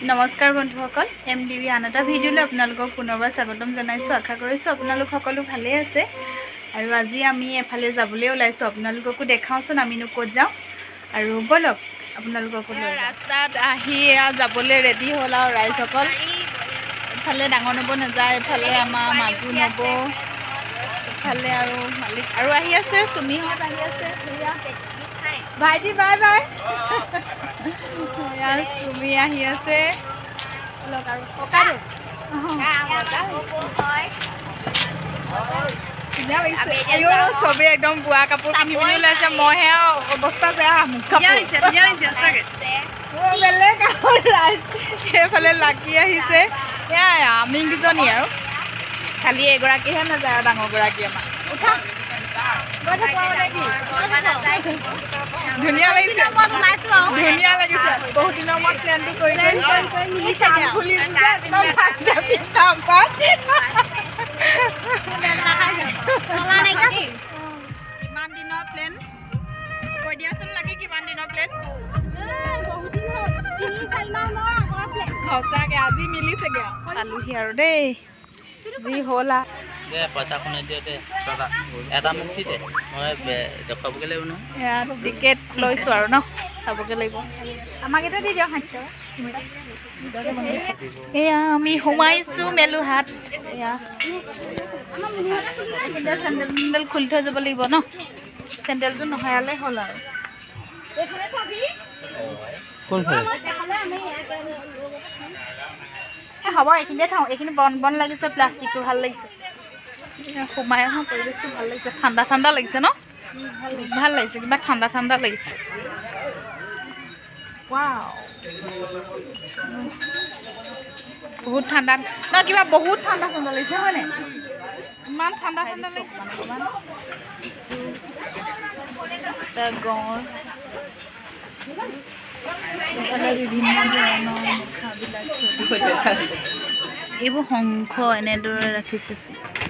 নমস্কাৰ বন্ধুসকল MDB আন এটা ভিডিঅ'লৈ আপোনালোকক পুনৰবাৰ স্বাগতম জনাইছোঁ। আশা কৰিছোঁ আপোনালোক সকলো ভালে আছে আৰু আজি আমি এফালে যাবলৈ ওলাইছোঁ। আপোনালোককো দেখাওঁচোন আমিনো ক'ত যাওঁ আৰু বলক আপোনালোককো ৰাস্তাত আহি যাবলৈ ৰেডি হ'ল আৰু ৰাইজসকল। এফালে ডাঙৰ নব নাযায়, এফালে আমাৰ মাজু নব, এফালে আৰু মালিক আৰু আহি আছে, চুমিহঁত আহি আছে। ভাইটি বাই বাই। চুমি আহি আছে আৰু ককাটো চবেই একদম বোৱা কাপোৰ পিন্ধি পিন্ধি ওলাইছে। মইহে অৱস্থা বেয়া, বেলেগ সেইফালে লাগি আহিছে। এয়াই আমি কেইজনী আৰু খালি এগৰাকীহে নাযায় আৰু ডাঙৰগৰাকী আমাৰ উঠা। ধুনীয়া লাগিছে, ধুনীয়া লাগিছে। বহুত দিনৰ মূৰত প্লেনটো কৰি ইমান দিনৰ প্লেন কৈ দিয়াচোন, লাগে কিমান দিনৰ প্লেন? সঁচাকে আজি মিলিছেগে পালোহি আৰু দেই, যি হ'ল পইচা শুনে দিয়তে এটা মোক দি দে, মই দেখুৱাবগৈ লাগিব নহয়। এয়া টিকেট লৈছোঁ আৰু ন, চাবগৈ লাগিব। আমাক এটা দি দিয়ক। এয়া আমি সোমাইছোঁ মেলুহাট। এয়া চেণ্ডেল চেণ্ডেল খুলি থৈ যাব লাগিব ন, চেণ্ডেলটো নহয়ালে হ'ল আৰু। হ'ব এইখিনিতে থওঁ, এইখিনি বন বন লাগিছে, প্লাষ্টিকটো ভাল লাগিছে। সোমাই অহা পৰিৱেশটো ভাল লাগিছে, ঠাণ্ডা ঠাণ্ডা লাগিছে ন, ভাল লাগিছে, কিবা ঠাণ্ডা ঠাণ্ডা লাগিছে। বহুত ঠাণ্ডা ন, কিবা বহুত ঠাণ্ডা ঠাণ্ডা লাগিছে হয়নে? ইমান ঠাণ্ডা ঠাণ্ডা লাগিছে গঁড়, বিভিন্ন ধৰণৰ এইবোৰ শংখ এনেদৰে ৰাখিছে।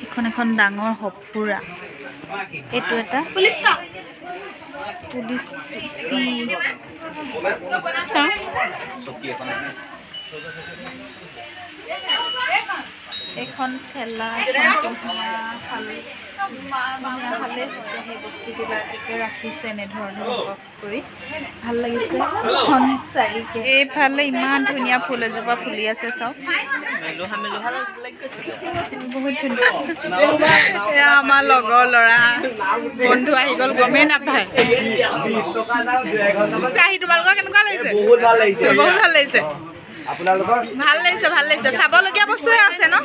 এখন এখন ডাঙৰ সঁফুৰা, এইটো এটা পুলিচ এখন ঠেলা, ভালে হৈছে। সেই বস্তুবিলাকে ৰাখিছে এনেধৰণে কৰি, ভাল লাগিছে। এখন চাৰিকে এইফালে ইমান ধুনীয়া ফুল এজোপা ফুলি আছে, চাওক বহুত ধুনীয়া। এয়া আমাৰ লগৰ ল'ৰা বন্ধু আহি গ'ল, গমেই নাপায়। আহি তোমালোকৰ কেনেকুৱা লাগিছে? বহুত ভাল লাগিছে, বহুত ভাল লাগিছে। ভাল লাগিছে, ভাল লাগিছে। চাবলগীয়া বস্তুৱে আছে ন,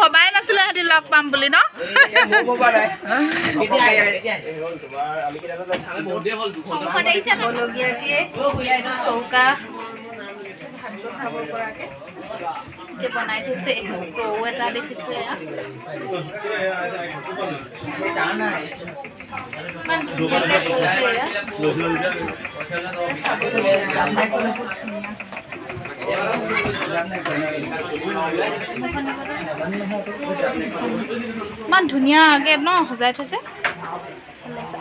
ভবাই নাছিলে সিহঁতি লগ পাম বুলি ন। চৌকা খাব পৰাকে বনাই থৈছে। টৌ এটা দেখিছো, ইমান ধুনীয়াকে ন সজাই থৈছে।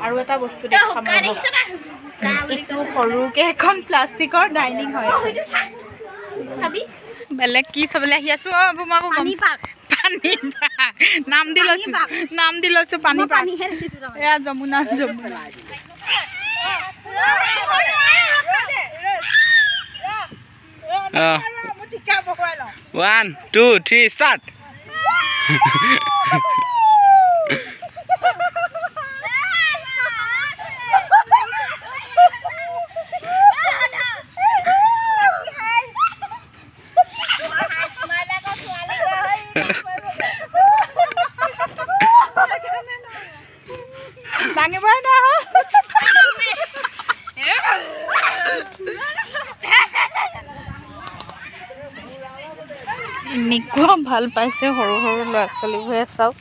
আৰু এটা বস্তু দেখাম, এইটো সৰুকে এখন প্লাষ্টিকৰ ডাইনিং হয়। বেলেগ কি চাবলৈ আহি আছো? পানী পাৰ্ক নাম দি লৈছো, নাম দি লৈছো পানী পাৰ্ক। এয়া যমুনা, যমুনা। 1 2 3 ষ্টাৰ্ট। দাঙিবই নহয়, এনেকুৱা ভাল পাইছে সৰু সৰু ল'ৰা ছোৱালীবোৰে। চাওক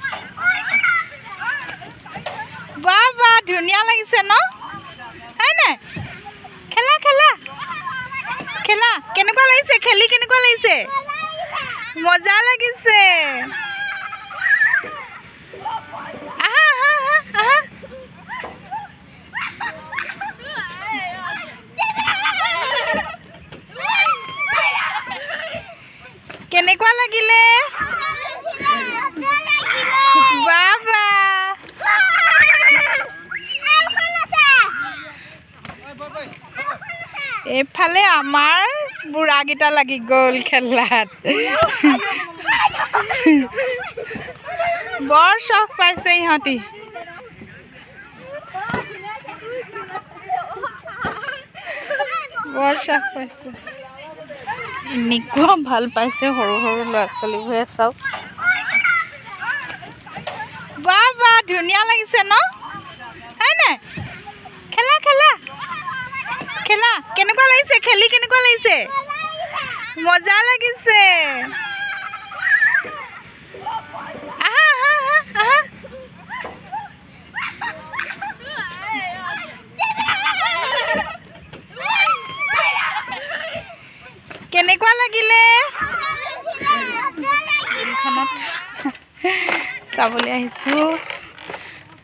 বাহ বাহ, ধুনীয়া লাগিছে ন, হয় নাই? খেলা খেলা খেলা, কেনেকুৱা লাগিছে খেলি? কেনেকুৱা লাগিছে? মজা লাগিছে। আহা আহা আহা আহা। লাগিলে বাবা এইফালে আমাৰ বুঢ়াকেইটা লাগি গ'ল খেলাত বৰ চখ পাইছে ইহঁতি বৰ চখ পাইছে এনেকুৱা ভাল পাইছে সৰু সৰু ল'ৰা ছোৱালীবোৰে চাওক বাবা ধুনীয়া লাগিছে ন হয় নাই খেলা খেলা খেলা কেনেকুৱা লাগিছে খেলি কেনেকুৱা লাগিছে মজা লাগিছে আহা আহা আহা কেনেকুৱা লাগিলে ফিল্ডখনত চাবলৈ আহিছোঁ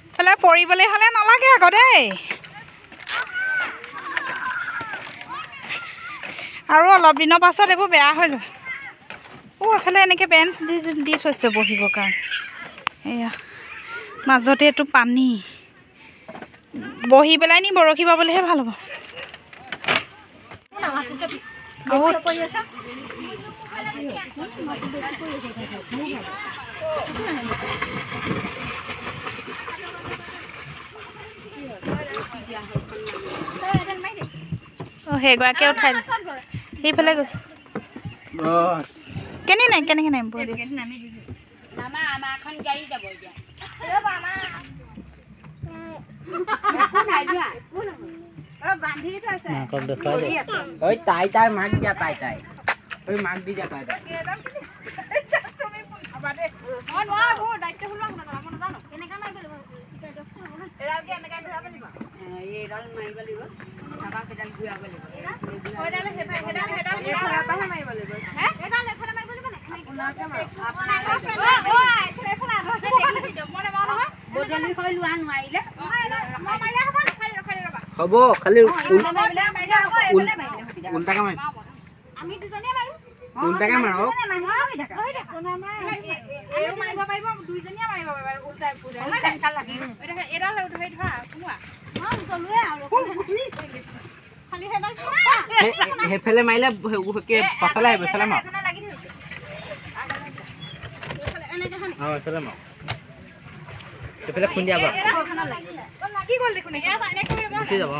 এইফালে পৰিবলৈ হ'লে নালাগে আকৌ দেই আৰু অলপ দিনৰ পাছত এইবোৰ বেয়া হৈ যাব এফালে এনেকৈ বেঞ্চ দি থৈছে বহিবৰ কাৰণে এয়া মাজতে এইটো পানী বহি পেলাই নি বৰশী বাবলৈহে ভাল হ'ব সেইগৰাকীয়ে উঠাই সেইফালে গৈছে কেনে নাই কেনেকৈ নাই তাই মাক দিয়া তাই মাক দি যা তাই হ'ব খালি উল্টাকে মাৰিম উল্টাকে মাৰক সেইফালে মাৰিলে পচলা আহিব এইফালে মাৰক এইফালে মাৰক এইফালে খুন্দিয়াব গুচি যাব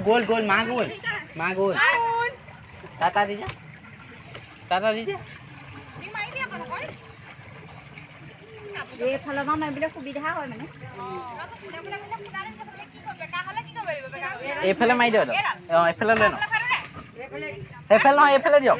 গোল গোল মা গোল টাটা দিছে এইফালৰ পৰা মাৰিবলৈ সুবিধা হয় মানে এইফালে মাৰি দিয়ক এইফালে লৈ লওঁ সেইফালে নহয় এইফালে দিয়ক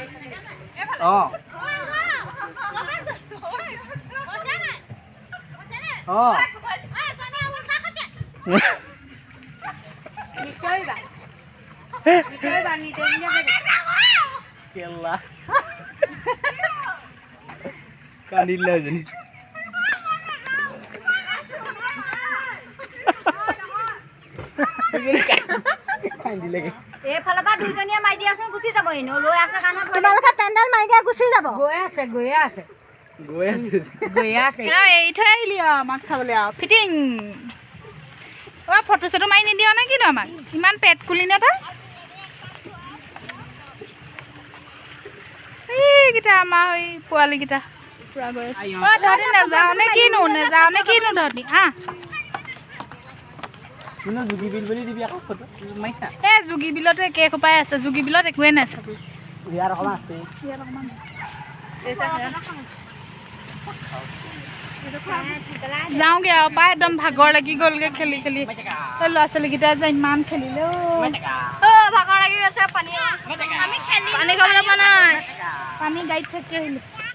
কান্দিলে এজনী এইফালৰ পৰা দুইজনীয়ে মাৰি দিয়াচোন গুচি যাব এনেও লৈ আছে কাৰণে তোমালোকে পেণ্ডেল মাৰি দিয়া গুচি যাব গৈ আছে এৰি থৈ আহিলি আমাক চাবলৈ আৰু ফিটিং ফটো চটো মাৰি নিদিয় নে কিনো আমাক ইমান পেট কুলি নে তই এইকেইটা আমাৰ এই পোৱালীকেইটা পুৰা গৈ আছে তহঁতি নেযাওঁ নে কিনো তহঁতি যোগী বিল বুলি দিবি আকৌ ফটো মাৰিছা যোগী বিলতো একে সোপাই আছে যোগী বিলত একোৱে নাই চাবি ইয়াত অকণমান আছে যাওঁগে আৰু পাই একদম ভাগৰ লাগি গ'লগে খেলি খেলি ল'ৰা ছোৱালীকেইটা যে ইমান খেলিলে ভাগৰ লাগি আছে পানী খাবলৈ পোৱা নাই পানী গাড়ীত থাকি আহিলোঁ